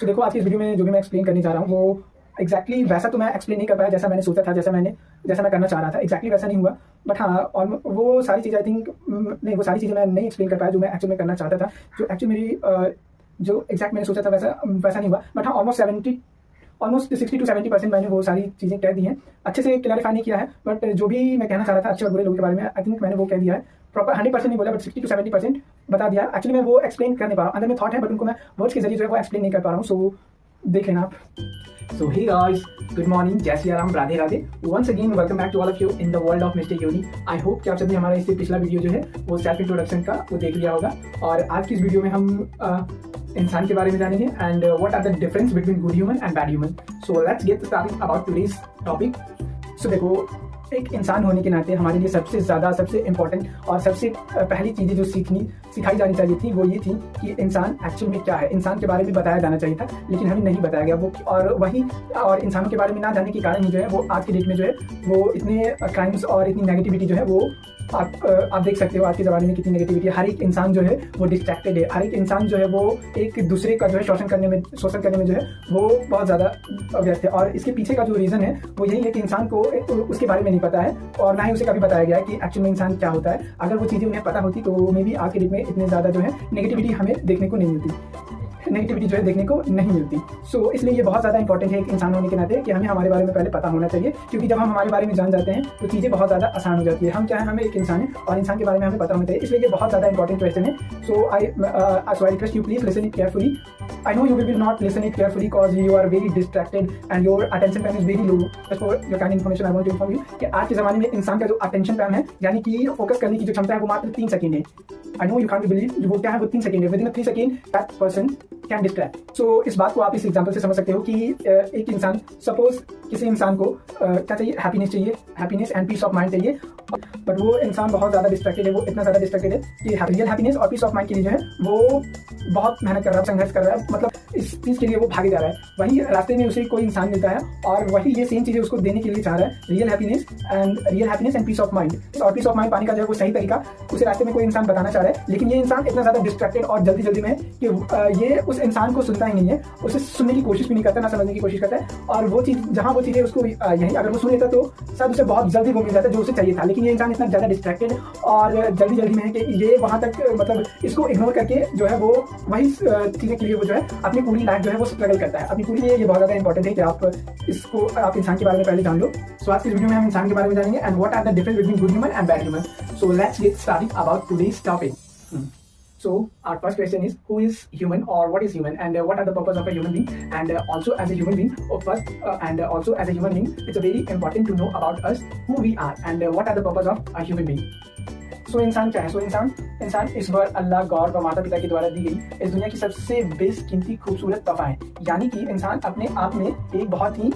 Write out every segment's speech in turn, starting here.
सो देखो, आज की इस वीडियो में जो भी मैं एक्सप्लेन करने जा रहा हूँ वो एग्जैक्टली वैसा तो मैं एक्सप्लेन नहीं कर पाया जैसा मैंने सोचा था, जैसा मैं करना चाह रहा था। एग्जैक्टली वैसा नहीं हुआ, बट हाँ, और वो सारी चीज़ें आई थिंक नहीं, वो सारी चीज़ें मैं नहीं एक्सप्लेन कर पाया जो मैं एक्चुअली में करना चाहता था। जो एक्चुअली मेरी जो एग्जैक्ट मैंने सोचा था वैसा नहीं हुआ, बट हाँ, ऑलमोस्ट 60 to 70% मैंने वो सारी चीज़ें कह दी हैं। अच्छे से क्लैरिफाई नहीं किया है, बट जो भी मैं कहना चाह रहा था अच्छे और बुरे लोगों के बारे में, आई थिंक मैंने वो कह दिया है। प्रॉपर 100% नहीं बोला, बट 60 to 70% बता दिया। एक्चुअली मैं वो एक्सप्लेन कर नहीं पा रहा हूँ, अंदर में थॉट है, बट उनको मैं वर्ड्स के जरिए जो है वो एक्सप्लेन नहीं कर पा रहा हूँ। सो देख लेना आप। So hey guys, good morning, जय Shri Ram, Radhe Radhe. Once again welcome back to all of you in the world of Mr. Yoni। I hope कि आप सभी हमारा इससे पिछला वीडियो जो है वो सेल्फ इंट्रोडक्शन का वो देख लिया होगा, और आज की इस वीडियो में हम इंसान के बारे में जानेंगे and what are the difference between good human and bad human. So let's get started about today's topic. So देखो, एक इंसान होने के नाते हमारे लिए सबसे ज़्यादा, सबसे इम्पोर्टेंट और सबसे पहली चीज़ें जो सिखाई जानी चाहिए थी वो ये थी कि इंसान एक्चुअल में क्या है। इंसान के बारे में बताया जाना चाहिए था, लेकिन हमें नहीं बताया गया वो। और इंसानों के बारे में ना जानने के कारण ही जो है वो आज के डेट में जो है वो इतने क्राइम्स और इतनी नेगेटिविटी जो है वो आप देख सकते हो आज के ज़माने में कितनी नेगेटिविटी है। हर एक इंसान जो है वो डिस्ट्रैक्टेड है, हर एक इंसान जो है वो एक दूसरे का जो है शोषण करने में जो है वो बहुत ज़्यादा व्यस्त है। और इसके पीछे का जो रीज़न है वो यही है कि इंसान को उसके बारे में नहीं पता है, और ना ही उसे कभी बताया गया है कि एक्चुअल में इंसान क्या होता है। अगर वो चीज़ें उन्हें पता होती तो मे बी आज के डेट में इतने ज़्यादा जो है नेगेटिविटी हमें देखने को नहीं मिलती। सो इसलिए ये बहुत ज़्यादा इंपॉर्टेंट है एक इंसान होने के नाते कि हमें हमारे बारे में पहले पता होना चाहिए, क्योंकि जब हम हमारे बारे में जान जाते हैं तो चीज़ें बहुत ज़्यादा आसान हो जाती है। हम क्या है, हमें एक इंसान है और इंसान के बारे में हमें पता होना चाहिए, इसलिए ये बहुत ज़्यादा इंपॉर्टेंट क्वेश्चन है। So I request you please listen it carefully. I know you will not listen it carefully because you are very distracted and your attention span is very low. Just for your kind information, I want to inform you कि आज के ज़माने में इंसान का जो attention span है, यानी कि फोकस करने की जो क्षमता है वो मात्र 3 सेकंड है। I know you can't believe वो क्या है, वो 3 सेकंड है। Within 3 second that person can distract. So इस बात को आप इस एग्जाम्पल से समझ सकते हो कि एक इंसान, सपोज किसी इंसान को क्या चाहिए, happiness and peace of mind चाहिए, बट वो इंसान बहुत ज़्यादा डिस्ट्रैक्टेड है। वो इतना ज़्यादा डिस्ट्रैक्टेड है कि रियल हैप्पीनेस और पीस ऑफ माइंड के लिए जो है वो बहुत मेहनत कर रहा है, संघर्ष कर रहा है, मतलब इस चीज़ के लिए वो भागे जा रहा है। वहीं रास्ते में उसे कोई इंसान मिलता है और वही ये सेम चीज़ें उसको देने के लिए चाह रहा है, real happiness and peace of mind. और पीस ऑफ माइंड पाने का जो है वो सही तरीका उसे रास्ते में कोई इंसान बताना चाह रहा है, लेकिन ये इंसान इतना ज़्यादा डिस्ट्रैक्टेड और जल्दी में है कि ये उस इंसान को सुनता ही नहीं है, उसे सुनने की कोशिश भी नहीं करता, ना समझने की कोशिश करता है। और वो चीज़ें उसको यही अगर वो सुन लेता तो शायद उसे बहुत जल्दी वो मिल जाता जो उसे चाहिए था। लेकिन ये इंसान इतना ज़्यादा डिस्ट्रैक्टेड और जल्दी में है कि ये वहाँ तक मतलब इसको इग्नोर करके जो है वो वही चीज़ें के लिए वो जो है अपनी पूरी लाइफ जो है वो स्ट्रगल करता है अपनी पूरी। ये बहुत ज़्यादा इंपॉर्टेंट है कि आप इंसान के बारे में पहले जान लो। सो आज की वीडियो में हम इंसान के बारे में जानेंगे and what are the difference between good human and bad human. So let's get started about today's topic. So our first question is, who is human or what is human and what are the purpose of a human being, and also as a human being it's very important to know about us, who we are and what are the purpose of a human being. So इंसान क्या है? So इंसान ईश्वर, अल्लाह, God व माता पिता के द्वारा दी गई इस दुनिया की सबसे बेशकीमती खूबसूरत तोहफा है। यानी कि इंसान अपने आप में एक बहुत ही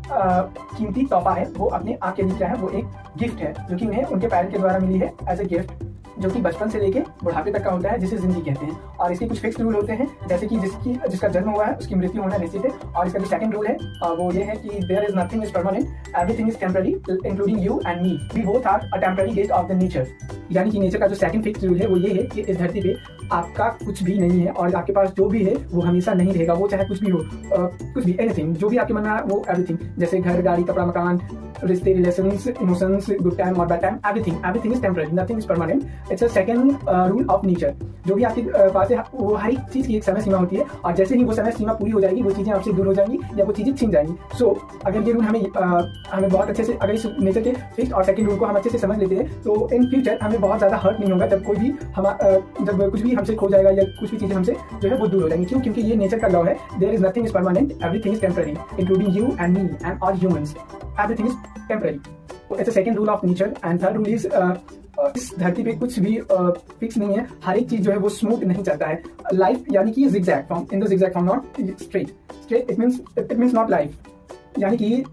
कीमती तोहफा है। वो अपने आप के लिए क्या है, वो एक गिफ्ट है जो कि उन्हें उनके पेरेंट के द्वारा मिली है एज ए गिफ्ट, जो कि बचपन से लेके बुढ़ापे तक का होता है, जिसे जिंदगी कहते हैं। और इसके कुछ फिक्स रूल होते हैं, जैसे कि जिसका जन्म हुआ है उसकी मृत्यु होना निश्चित है। और इसका जो सेकंड रूल है वो ये है कि there is nothing is permanent, everything is temporary including you and me, we both are a temporary gate of the nature. यानी कि नेचर का जो सेकंड फिक्स रूल है वो ये है कि इस धरती पे आपका कुछ भी नहीं है और आपके पास जो भी है वो हमेशा नहीं रहेगा। वो चाहे कुछ भी हो, कुछ भी, एनीथिंग, जो भी आपके मन में है वो एवरीथिंग, जैसे घर, गाड़ी, कपड़ा, मकान, रिश्ते, रिलेशंस, इमोशंस, गुड टाइम और bad time, everything is temporary, nothing is permanent. It's a second rule of nature. जो भी आपके पास है वो हर एक चीज़ की एक समय सीमा होती है, और जैसे ही वो समय सीमा पूरी हो जाएगी वो चीज़ें आपसे दूर हो जाएंगी या वो चीज़ें छिन जाएंगी। सो अगर ये रूल हमें बहुत अच्छे से, अगर इस नेचर के फिक्स और सेकंड रूल को हम अच्छे से समझ लेते हैं तो इन फ्यूचर हमें बहुत ज़्यादा हर्ट नहीं होगा जब जब कुछ भी हमसे खो जाएगा या कुछ भी चीज़ें हमसे जो है वो दूर हो जाएंगी। क्यों? क्योंकि ये नेचर का लॉ है, there is nothing is permanent, everything is temporary including you and me and all humans, everything is temporary. It's a second rule of nature. And third rule is, इस धरती पे कुछ भी फिक्स नहीं है, हर एक चीज जो है वो स्मूथ नहीं चलता है। लाइफ यानी कि zigzag form, in the zigzag form, not straight it means not life. यानी कि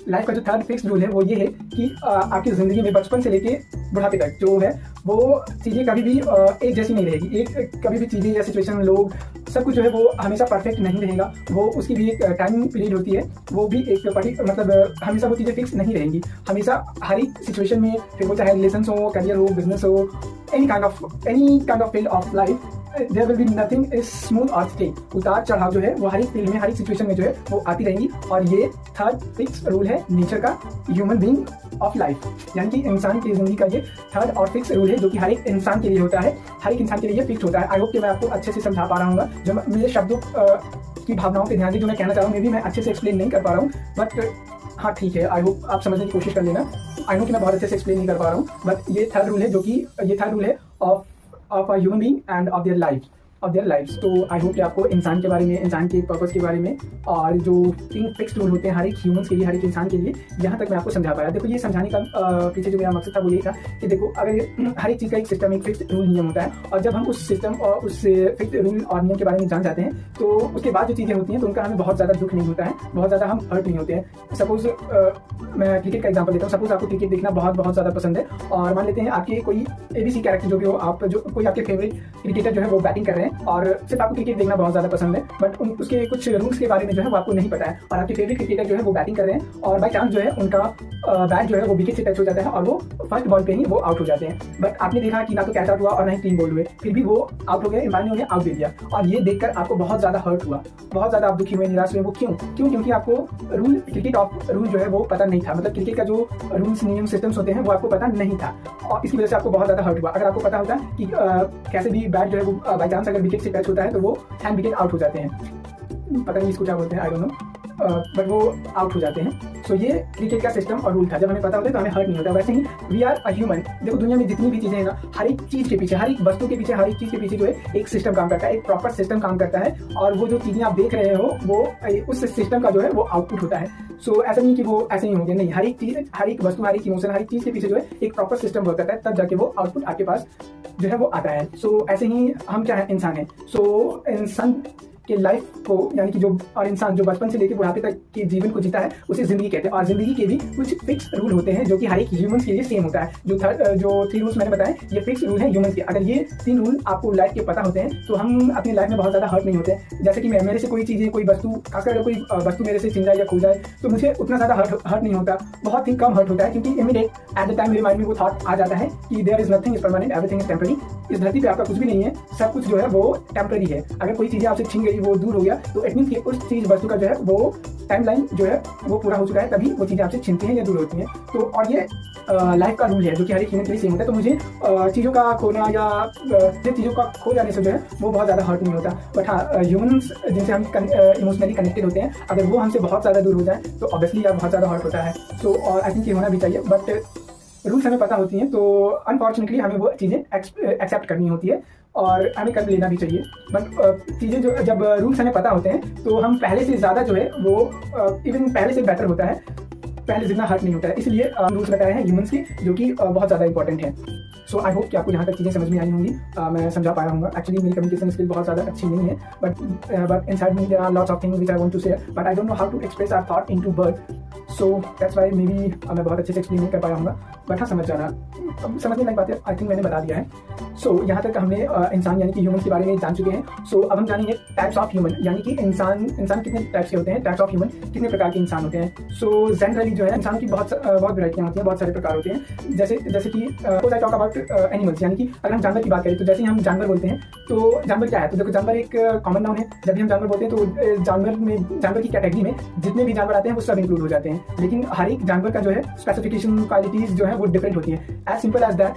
लाइफ का जो थर्ड फिक्स रूल है वो ये है कि आपकी ज़िंदगी में बचपन से लेके बुढ़ापे तक जो है वो चीज़ें कभी भी एक जैसी नहीं रहेगी। कभी भी चीज़ें या सिचुएशन, लोग, सब कुछ जो है वो हमेशा परफेक्ट नहीं रहेगा। वो उसकी भी एक टाइम पीरियड होती है, वो भी एक मतलब हमेशा वो चीज़ें फिक्स नहीं रहेंगी। हमेशा हर एक सिचुएशन में, फिर वो चाहे रिलेशंस हो, करियर हो, बिजनेस हो, any kind of field of life, there will be nothing is smooth और स्टेट। उतार चढ़ाव जो है वो हर एक फील्ड में, हर एक सिचुएशन में जो है वो आती रहेंगी। और ये थर्ड फिक्स रूल है नेचर का, ह्यूमन बीइंग ऑफ लाइफ, यानी कि इंसान की जिंदगी का ये थर्ड और फिक्स रूल है जो कि हर एक इंसान के लिए होता है, हर एक इंसान के लिए ये फिक्स होता है। आई होप कि मैं आपको अच्छे से समझा पा रहा हूँ। जो मेरे शब्दों की भावनाओं पे ध्यान दें, जो मैं कहना चाह रहा हूँ, मे भी मैं अच्छे से एक्सप्लेन नहीं कर पा रहा हूँ, बट हाँ ठीक है, आई होप आप समझने की कोशिश कर लेना। आई नो कि मैं बहुत अच्छे से एक्सप्लेन नहीं कर पा रहा हूँ, बट ये थर्ड रूल है, जो कि ये थर्ड रूल है of a human being and of their life, of their lifes. तो आई होप कि आपको इंसान के बारे में, इंसान के पर्पस के बारे में, और जो 3 फिक्स रूल होते हैं हर एक ह्यूमंस के लिए, हर एक इंसान के लिए, यहाँ तक मैं आपको समझा पाया। देखो, ये समझाने का पीछे जो मेरा मकसद था वो यही था कि देखो, अगर हर एक चीज़ का एक सिस्टम, एक फिक्स रूल नियम होता है, और जब हम उस सिस्टम और उस फिक्स रूल और नियम के बारे में जान जाते हैं, तो उसके बाद जो चीज़ें होती हैं तो उनका हमें बहुत ज़्यादा दुख नहीं होता है, बहुत ज़्यादा हम हर्ट नहीं होते हैं। सपोज मैं क्रिकेट का एग्जाम्पल देता हूँ। सपोज आपको क्रिकेट देखना बहुत बहुत ज़्यादा पसंद है, और मान लेते हैं आपके कोई ABC कैरेक्टर जो भी हो, आप जो कोई आपके फेवरेट क्रिकेटर जो है वो बैटिंग कर रहे हैं, और सिर्फ आपको क्रिकेट देखना बहुत ज़्यादा पसंद है, बट उसके कुछ रूल्स के बारे में जो है वो आपको नहीं पता है, और आपके फेवरेट क्रिकेटर जो है वो बैटिंग कर रहे हैं, और बाई चांस जो है उनका बैट जो है वो विकेट से टच हो जाता है, और वो फर्स्ट बॉल पे ही वो आउट हो जाते हैं। बट आपने देखा कि ना तो कैच आउट हुआ और ना ही 3 बॉल हुए, फिर भी वो आउट हो गए, एम्पायर ने उन्हें आउट दे दिया, और ये देखकर आपको बहुत ज़्यादा हर्ट हुआ, बहुत ज़्यादा आप दुखी हुए, निराश हुए। वो क्यों? क्योंकि आपको रूल, क्रिकेट ऑफ रूल जो है वो पता नहीं था, मतलब क्रिकेट का जो रूल्स, नियम, सिस्टम्स होते हैं वो आपको पता नहीं था, और इसकी वजह से आपको बहुत ज़्यादा हर्ट हुआ। अगर आपको पता होता कि कैसे भी बैट जो है वो बाई चांस अगर विकेट से टच होता है तो वो हैंड विकेट आउट हो जाते हैं, पता नहीं इसको क्या बोलते हैं, आई डोंट नो, बट वो आउट हो जाते हैं। सो ये क्रिकेट का सिस्टम और रूल था, जब हमें पता होता है तो हमें हर्ट नहीं होता। वैसे ही वी आर अ ह्यूमन। देखो, दुनिया में जितनी भी चीज़ें हैं ना, हर एक चीज़ के पीछे, हर एक वस्तु के पीछे, हर एक चीज़ के पीछे जो है एक सिस्टम काम करता है, एक प्रॉपर सिस्टम काम करता है, और वो जो चीज़ें आप देख रहे हो वो उस सिस्टम का जो है वो आउटपुट होता है। सो ऐसा नहीं कि वो ऐसे ही होंगे, नहीं, हर एक चीज़, हर एक वस्तु, हर एक इमोशन, हर एक चीज़ के पीछे जो है एक प्रॉपर सिस्टम वर्क करता है, तब जाके वो आउटपुट आपके पास जो है वो आता है। सो ऐसे ही हम क्या है, इंसान है। सो इंसान के लाइफ को, यानी कि जो, और इंसान जो बचपन से लेकर बुढ़ापे तक के जीवन को जीता है उसे जिंदगी कहते हैं, और जिंदगी के भी कुछ फिक्स रूल होते हैं जो कि हर एक ह्यूमंस के लिए सेम होता है। जो 3 रूल्स मैंने बताए, ये फिक्स रूल है ह्यूमंस के। अगर ये 3 रूल आपको लाइफ के पता होते हैं तो हम अपनी लाइफ में बहुत ज़्यादा हर्ट नहीं होते हैं। जैसे कि मेरे से कोई चीज़ें, कोई वस्तु, खासकर अगर कोई वस्तु मेरे से छिन जाए या खो जाए तो मुझे उतना ज़्यादा हर्ट नहीं होता, बहुत ही कम हर्ट होता है, क्योंकि इमीडिएट एट द टाइम मेरे माइंड में वो थॉट आ जाता है कि there is nothing is permanent, everything is temporary. इस धरती पे आपका कुछ भी नहीं है, सब कुछ जो है वो टेम्पररी है। अगर कोई चीज़ें आपसे छिन गई, वो दूर हो गया, तो इट मीन्स कि उस चीज़, वस्तु का जो है वो टाइमलाइन जो है वो पूरा हो चुका है, तभी वो चीज़ें आपसे छिनती हैं या दूर होती हैं। तो और ये लाइफ का रूल है जो कि हर एक ह्यूमन के लिए सेम होता है। तो मुझे चीज़ों का खोना या चीज़ों का खो जाने से जो है वो बहुत ज़्यादा हर्ट नहीं होता। बट हाँ, ह्यूमंस जिनसे हम इमोशनली कनेक्टेड होते हैं, अगर वो हमसे बहुत ज़्यादा दूर हो जाए तो ऑब्वियसली यार बहुत ज़्यादा हर्ट होता है। सो और आई थिंक ये होना भी चाहिए, बट रूल्स हमें पता होती हैं तो अनफॉर्चुनेटली हमें वो चीज़ें एक्सेप्ट करनी होती है, और हमें कर लेना भी चाहिए। बट चीज़ें जो, जब रूल्स हमें पता होते हैं तो हम पहले से ज़्यादा जो है वो इवन पहले से बेटर होता है, पहले जितना हर्ट नहीं होता है। इसलिए रूल्स बताए हैं ह्यूमंस के, जो कि बहुत ज़्यादा इंपॉर्टेंट है। सो आई होप कि आपको यहाँ तक चीज़ें समझ में आई होंगी, मैं समझा पाया हूँ। एक्चुअली मेरी कम्युनिकेशन स्किल बहुत ज़्यादा अच्छी नहीं है, but inside me there are lots of things which I want to share, but I don't know how to express our thought into word. So that's why may be मैं बहुत अच्छे से explain नहीं कर पाया हूँ, बट हाँ, समझ जाना, समझने लायक बातें आई थिंक मैंने बता दिया है। सो यहाँ तक हमने इंसान यानी कि ह्यूमन के बारे में जान चुके हैं। सो अब हम जानेंगे टाइप्स ऑफ ह्यूमन, यानी कि इंसान कितने टाइप्स के होते हैं, टाइप्स ऑफ ह्यूमन, कितने प्रकार के इंसान होते हैं। सो जनरली जो है इंसान की बहुत वैरायटियाँ होती हैं, बहुत सारे प्रकार होते हैं। जैसे कि आई टॉक अबाउट एनिमल्स, यानी कि अगर हम जानवर की बात करें तो जैसे हम जानवर बोलते हैं तो जानवर क्या है, तो देखो जानवर एक कॉमन नाउन है। जब भी हम जानवर बोलते हैं तो जानवर की कैटेगरी में जितने भी जानवर आते हैं वो सब इंक्लूड हो जाते हैं, लेकिन हर एक जानवर का जो है स्पेसिफिकेशन, क्वालिटीज जो है वो डिफरेंट होती है। एज सिंपल एज दैट,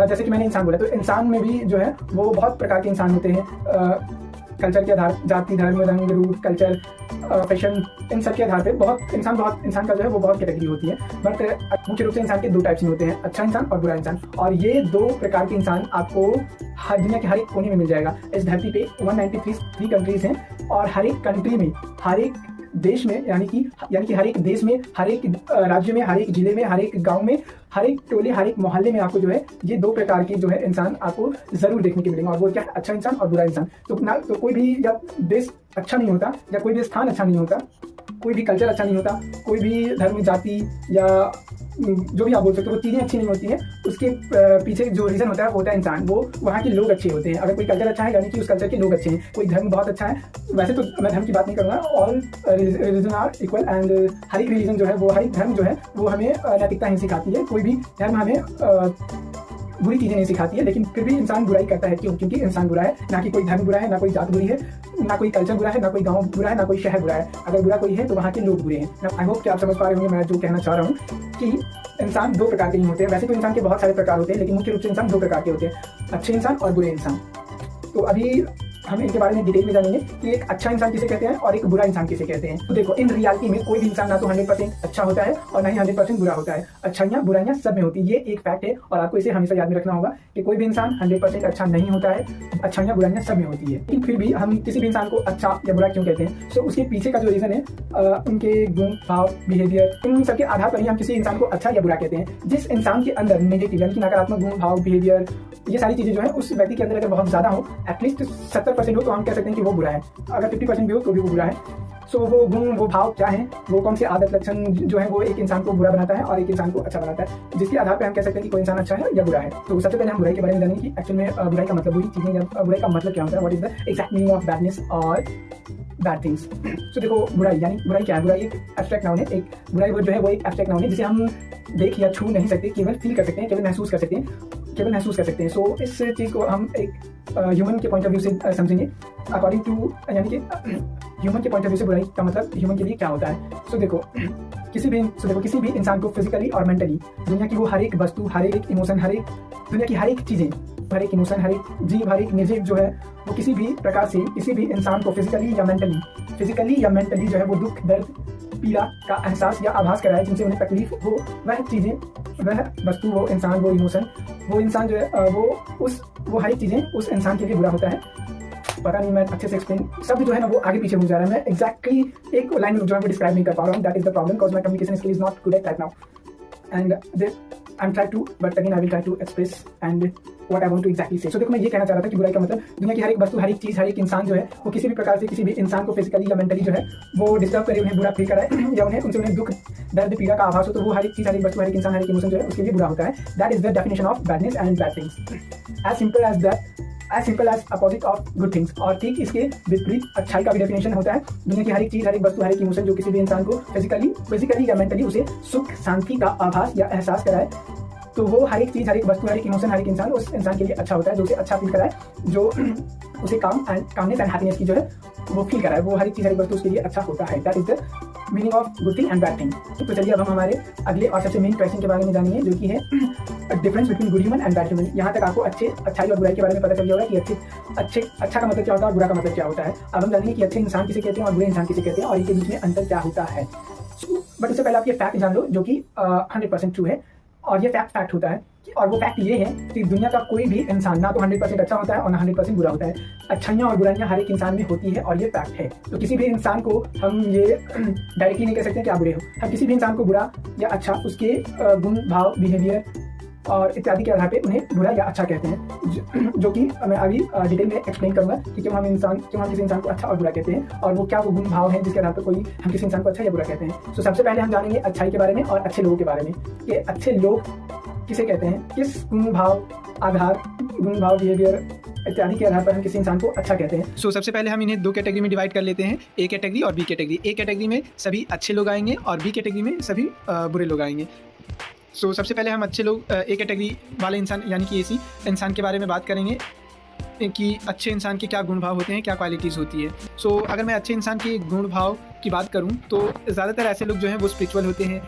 जैसे कि मैंने इंसान बोला, तो इंसान में भी जो है वो बहुत प्रकार के इंसान होते हैं, कल्चर के आधार, जाति, धर्म, रंग, रूप, कल्चर, फैशन, इन सब के आधार पे इंसान का जो है वो बहुत कैटेगरी होती है। बट मुख्य रूप से इंसान के 2 टाइप्स होते हैं, अच्छा इंसान और बुरा इंसान, और ये 2 प्रकार के इंसान आपको हर दुनिया के हर एक कोने में मिल जाएगा। इस धरती पे 193 कंट्रीज हैं, और हर एक कंट्री में, हर एक देश में, यानी कि हर एक देश में, हर एक राज्य में, हर एक जिले में, हर एक गांव में, हर एक टोले, हर एक मोहल्ले में आपको जो है ये 2 प्रकार के जो है इंसान आपको जरूर देखने के मिलेंगे। और वो क्या है, अच्छा इंसान और बुरा इंसान। तो कोई भी या देश अच्छा नहीं होता, या कोई भी स्थान अच्छा नहीं होता, कोई भी कल्चर अच्छा नहीं होता, कोई भी धर्म, जाति या जो भी आप बोल सकते हो वो चीज़ें अच्छी नहीं होती हैं। उसके पीछे जो रीज़न होता है वो होता है इंसान, वो वहाँ के लोग अच्छे होते हैं। अगर कोई कल्चर अच्छा है यानी कि उस कल्चर के लोग अच्छे हैं, कोई धर्म बहुत अच्छा है, वैसे तो मैं धर्म की बात नहीं करूँगा, all religion are equal, and हर एक रिलीजन जो है वो, हर एक धर्म जो है वो हमें नैतिकता ही सिखाती है। कोई भी धर्म हमें बुरी चीज़ें नहीं सिखाती है, लेकिन फिर भी इंसान बुराई करता है। क्यों? क्योंकि इंसान बुरा है, ना कि कोई धर्म बुरा है, ना कोई जात बुरी है, ना कोई कल्चर बुरा है, ना कोई गांव बुरा है, ना कोई शहर बुरा है। अगर बुरा कोई है तो वहाँ के लोग बुरे हैं। आई होप कि आप समझ पा रहे होंगे मैं जो कहना चाह रहा हूँ कि इंसान दो प्रकार के नहीं होते हैं। वैसे तो इंसान के बहुत सारे प्रकार होते हैं, लेकिन मुख्य रूप से इंसान दो प्रकार के होते हैं, अच्छे इंसान और बुरे इंसान। तो अभी हम इनके बारे में डिटेल में जानेंगे कि एक अच्छा इंसान किसे कहते हैं और एक बुरा इंसान किसे कहते हैं। तो देखो, इन रियलिटी में कोई भी इंसान ना तो 100% अच्छा होता है और ना ही 100% बुरा होता है। अच्छाइयाँ बुराइयाँ सब में होती है, ये एक फैक्ट है और आपको इसे हमेशा याद में रखना होगा कि कोई भी इंसान 100% अच्छा नहीं होता है। अच्छाइयाँ बुराइयाँ सब में होती है, लेकिन फिर भी हम किसी भी इंसान को अच्छा या बुरा क्यों कहते हैं? सो उसके पीछे का जो रीज़न है, उनके गुण, भाव, बिहेवियर, इन सब के आधार पर ही हम किसी इंसान को अच्छा या बुरा कहते हैं। जिस इंसान के अंदर नेगेटिव यानी कि नकारात्मक गुण, भाव, बिहेवियर, ये सारी चीज़ें जो है उस व्यक्ति के अंदर अगर बहुत ज़्यादा हो, एटलीस्ट 70% हो, तो हम कह सकते हैं कि वो बुरा है। अगर 50% भी हो तो भी वो बुरा है। सो वो गुण, वो भाव क्या है, वो कौन से आदत लक्षण जो है वो एक इंसान को बुरा बनाता है और एक इंसान को अच्छा बनाता है, जिसके आधार पर हम कह सकते हैं कि कोई इंसान अच्छा है या बुरा है। तो सबसे पहले हम बुराई के बारे में जानेंगे कि एक्चुअल में बुराई का मतलब, बुरी चीज़ें या बुराई का मतलब क्या होता है, what is the exact meaning of badness और बैड थिंग्स। सो देखो, बुराई यानी बुराई क्या है? बुराई एक एब्स्ट्रैक्ट नाउन है। एक बुराई वर्ड जो है वो एक एब्स्ट्रैक्ट नाउन है जिसे हम देख या छू नहीं सकते, केवल फील कर सकते हैं, केवल महसूस कर सकते हैं। सो इस चीज़ को हम एक ह्यूमन के पॉइंट ऑफ व्यू से समझेंगे, अकॉर्डिंग टू, यानी कि ह्यूमन के पॉइंट ऑफ व्यू से बुराई का मतलब ह्यूमन के लिए क्या होता है। सो देखो, किसी भी इंसान को फिजिकली और मेंटली दुनिया की वो हर एक वस्तु, हर एक इमोशन, दुनिया की हर एक चीज़ें, हर एक इमोशन, हर एक जीव, हर एक निर्जीव जो है वो किसी भी प्रकार से किसी भी इंसान को फिजिकली या मेंटली जो है वो दुख, दर्द, पीड़ा का एहसास या आभास कराए, जिनसे उन्हें तकलीफ हो। वह चीज़ें, वह वस्तु, वो इंसान, वो इमोशन, वो इंसान जो है वो हर एक चीज़ें उस इंसान के लिए बुरा होता है। पता नहीं मैं अच्छे से एक्सप्लेन, शब्द जो है ना वो आगे पीछे हो जा रहा है, मैं एग्जैक्टली एक लाइन में जो है वो डिस्क्राइब नहीं कर पा रहा हूँ। That is the problem, because my communication skill is not good at right now and I am try to, but again I will try to express and what I want to exactly say. So देखो, मैं ये कहना चाह रहा था कि बुराई का मतलब दुनिया की हर एक वस्तु, हर एक चीज़, हर एक इंसान जो है वो किसी भी प्रकार से किसी भी इंसान को फिजिकली या मेंटली जो है वो डिस्टर्ब करे, उन्हें बुरा फील कराए या उन्हें दुख, दर्द, पीड़ा का आभास हो, तो वो हर एक चीज़, हर एक वस्तु, हर एक इंसान, हर एक इमोशन जो है उसके लिए बुरा होता है। That is the definition of badness and bad things, as simple as that, as simple as opposite of good things. और ठीक इसके विपरीत अच्छाई का भी डेफिनेशन होता है। दुनिया की हर एक चीज़, हर एक वस्तु, हर एक इमोशन जो किसी भी इंसान को फिजिकली या मेंटली उसे सुख, शांति का आभास या एहसास कराए, तो वो हर एक चीज़, हर एक वस्तु, हर एक इमोशन, हर एक इंसान उस इंसान के लिए अच्छा होता है, जो उसे अच्छा फील कराए, जो उसे कामनेस एंड हैप्पीनेस की जो है वो फील कराए, वो हर एक चीज़, हर एक वस्तु उसके लिए अच्छा होता है। That is the meaning of good thing and bad thing. तो चलिए अब हम हमारे अगले और सबसे मेन क्वेश्चन के बारे में जानेंगे, जो कि है difference between good human and bad human. यहाँ तक आपको अच्छाई और बुराई के बारे में पता चल गया होगा कि अच्छा का मतलब क्या होता है और बुरा का मतलब क्या होता है। अब हम जानेंगे कि अच्छे इंसान किसे कहते हैं और बुरे इंसान किसे कहते हैं और इनके बीच में अंतर क्या होता है। बट उससे पहले आप ये फैक्ट जान लो, जो कि 100% ट्रू है, और ये फैक्ट होता है, और वो फैक्ट ये है कि दुनिया का कोई भी इंसान ना तो 100% अच्छा होता है और ना 100% बुरा होता है। अच्छाइयाँ और बुराइयाँ हर एक इंसान में होती है और ये फैक्ट है। तो किसी भी इंसान को हम ये डायरेक्टली नहीं कह सकते कि आप बुरे हो। हम किसी भी इंसान को बुरा या अच्छा उसके गुण, भाव, बिहेवियर और इत्यादि के आधार पे उन्हें बुरा या अच्छा कहते हैं, जो कि मैं अभी डिटेल में एक्सप्लेन करूंगा कि क्यों हम किसी इंसान को अच्छा और बुरा कहते हैं और वो क्या वो गुण, भाव हैं जिसके आधार पर हम किसी इंसान को अच्छा या बुरा कहते हैं। तो सबसे पहले हम जानेंगे अच्छाई के बारे में और अच्छे लोगों के बारे में, कि अच्छे लोग किसे कहते हैं, किस गुण, भाव, बिहेवियर इत्यादि के आधार पर हम किसी इंसान को अच्छा कहते हैं। सो सबसे पहले हम इन्हें दो कैटेगरी में डिवाइड कर लेते हैं, ए कैटेगरी और बी कैटेगरी। ए कैटेगरी में सभी अच्छे लोग आएंगे और बी कैटेगरी में सभी बुरे लोग आएंगे। सो सबसे पहले हम अच्छे लोग, ए कैटेगरी वाले इंसान यानी कि एसी इंसान के बारे में बात करेंगे कि अच्छे इंसान के क्या गुण भाव होते हैं, क्या क्वालिटीज़ होती है। सो अगर मैं अच्छे इंसान के गुण भाव की बात करूं तो ज़्यादातर ऐसे लोग जो हैं वो स्पिरिचुअल होते हैं,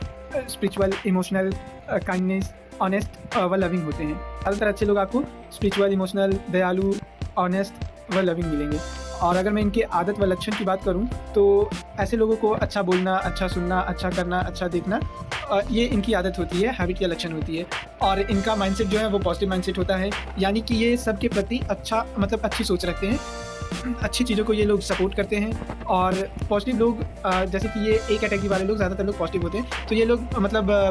स्पिरिचुअल, इमोशनल, काइंडनेस, ऑनेस्ट व लविंग होते हैं। ज़्यादातर अच्छे लोग आपको स्पिरिचुअल, इमोशनल, दयालु, ऑनेस्ट व लविंग मिलेंगे। और अगर मैं इनके आदत व लक्षण की बात करूं तो ऐसे लोगों को अच्छा बोलना, अच्छा सुनना, अच्छा करना, अच्छा देखना, ये इनकी आदत होती है, हैबिट या लक्षण होती है। और इनका माइंडसेट जो है वो पॉजिटिव माइंडसेट होता है, यानी कि ये सबके प्रति अच्छी सोच रखते हैं, अच्छी चीज़ों को ये लोग सपोर्ट करते हैं। और पॉजिटिव लोग, जैसे कि ये ए कैटेगरी वाले लोग ज़्यादातर लोग पॉजिटिव होते हैं, तो ये लोग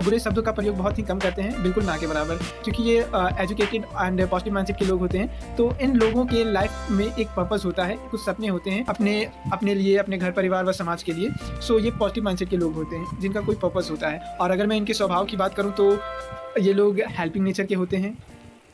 बुरे शब्दों का प्रयोग बहुत ही कम करते हैं, बिल्कुल ना के बराबर, क्योंकि ये एजुकेटेड एंड पॉजिटिव माइंडसेट के लोग होते हैं। तो इन लोगों के लाइफ में एक पर्पस होता है, कुछ सपने होते हैं अपने लिए, अपने घर परिवार व समाज के लिए। सो ये पॉजिटिव माइंडसेट के लोग होते हैं जिनका कोई पर्पस होता है। और अगर मैं इनके स्वभाव की बात करूँ तो ये लोग हेल्पिंग नेचर के होते हैं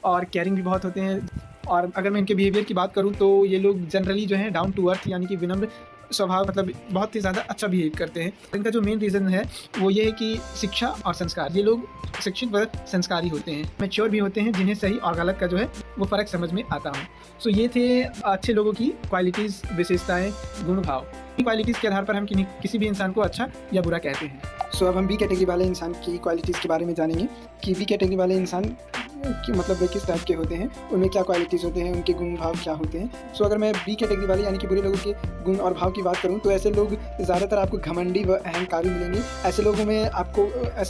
और केयरिंग भी बहुत होते हैं। और अगर मैं इनके बिहेवियर की बात करूं तो ये लोग जनरली जो है डाउन टू अर्थ यानी कि विनम्र स्वभाव मतलब बहुत ही ज़्यादा अच्छा बिहेव करते हैं। इनका जो मेन रीज़न है वो ये है कि शिक्षा और संस्कार। ये लोग शिक्षित व संस्कारी होते हैं, मैच्योर भी होते हैं, जिन्हें सही और गलत का जो है वो फ़र्क समझ में आता हो। सो ये थे अच्छे लोगों की क्वालिटीज़, विशेषताएँ, गुण भाव। इन क्वालिटीज़ के आधार पर हम किसी भी इंसान को अच्छा या बुरा कहते हैं। सो अब हम बी कैटेगरी वाले इंसान की क्वालिटीज़ के बारे में जानेंगे कि बी कैटेगरी वाले इंसान कि मतलब वे किस टाइप के होते हैं, उनमें क्या क्वालिटीज़ होते हैं, उनके गुण भाव क्या होते हैं। सो अगर मैं बी कैटेगरी वाले यानी कि बुरे लोगों के गुण और भाव की बात करूं तो ऐसे लोग ज़्यादातर आपको घमंडी व अहंकारी मिलेंगे। ऐसे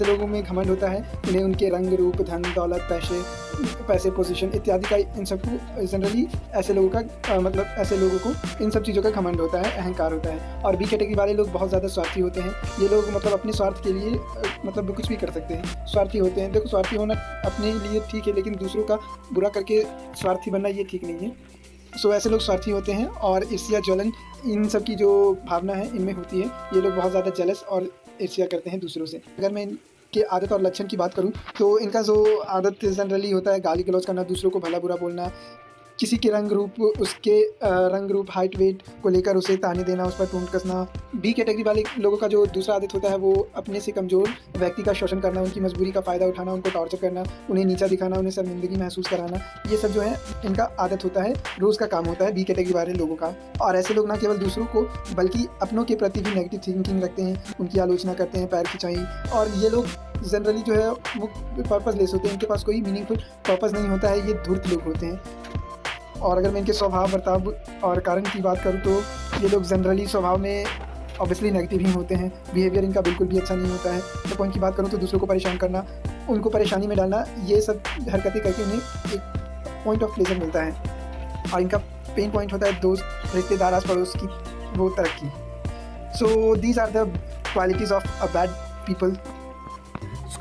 लोगों में घमंड होता है। उन्हें उनके रंग रूप, धन दौलत, पैसे, पोजीशन इत्यादि का इन सबको जनरली ऐसे लोगों को इन सब चीज़ों का घमंड होता है, अहंकार होता है। और बी कैटेगरी वाले लोग बहुत ज़्यादा स्वार्थी होते हैं। ये लोग मतलब अपने स्वार्थ के लिए मतलब कुछ भी कर सकते हैं, स्वार्थी होते हैं। देखो, स्वार्थी होना अपने लिए ठीक है, लेकिन दूसरों का बुरा करके स्वार्थी बनना ये ठीक नहीं है। सो ऐसे लोग स्वार्थी होते हैं और ईर्ष्या, ज्वलन, इन सब की जो भावना है इनमें होती है। ये लोग बहुत ज़्यादा जेलस और ईर्ष्या करते हैं दूसरों से। अगर मैं इनके आदत और लक्षण की बात करूं तो इनका जो आदत जनरली होता है गाली गलौज करना, दूसरों को भला बुरा बोलना, किसी के रंग रूप, हाइट, वेट को लेकर उसे ताने देना, उस पर टूंट कसना। बी कैटेगरी वाले लोगों का जो दूसरा आदत होता है वो अपने से कमज़ोर व्यक्ति का शोषण करना, उनकी मजबूरी का फ़ायदा उठाना, उनको टॉर्चर करना, उन्हें नीचा दिखाना, उन्हें शर्मिंदगी महसूस कराना। ये सब जो है इनका आदत होता है, रोज़ का काम होता है बी कैटेगरी वाले लोगों का। और ऐसे लोग ना केवल दूसरों को बल्कि अपनों के प्रति भी नेगेटिव थिंकिंग रखते हैं, उनकी आलोचना करते हैं, पैर खिंचाई। और ये लोग जनरली जो है वो पर्पसलेस होते हैं, इनके पास कोई मीनिंगफुल पर्पस नहीं होता है। ये धूर्त लोग होते हैं। और अगर मैं इनके स्वभाव, बर्ताव और कारण की बात करूँ तो ये लोग जनरली स्वभाव में ऑब्वियसली नेगेटिव ही होते हैं। बिहेवियर इनका बिल्कुल भी अच्छा नहीं होता है। तो पॉइंट की बात करूँ तो दूसरों को परेशान करना, उनको परेशानी में डालना, ये सब हरकतें करके उन्हें एक पॉइंट ऑफ प्लेजर मिलता है। और इनका पेन पॉइंट होता है दोस्त, रिश्तेदार, आस पड़ोस की वो तरक्की। So these are the qualities of a bad people.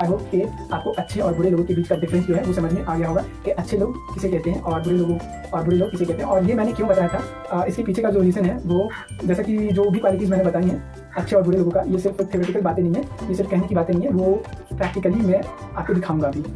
I hope कि आपको अच्छे और बुरे लोगों के बीच का डिफरेंस जो है वो समझ में आ गया होगा कि अच्छे लोग किसे कहते हैं और बुरे लोग किसे कहते हैं। और ये मैंने क्यों बताया था, इसके पीछे का जो रीज़न है वो जैसा कि जो भी क्वालिटीज़ मैंने बताई हैं अच्छे और बुरे लोगों का, ये सिर्फ थ्योरेटिकल बातें नहीं है, ये सिर्फ कहने की बातें नहीं है, वो प्रैक्टिकली मैं आपको दिखाऊंगा अभी।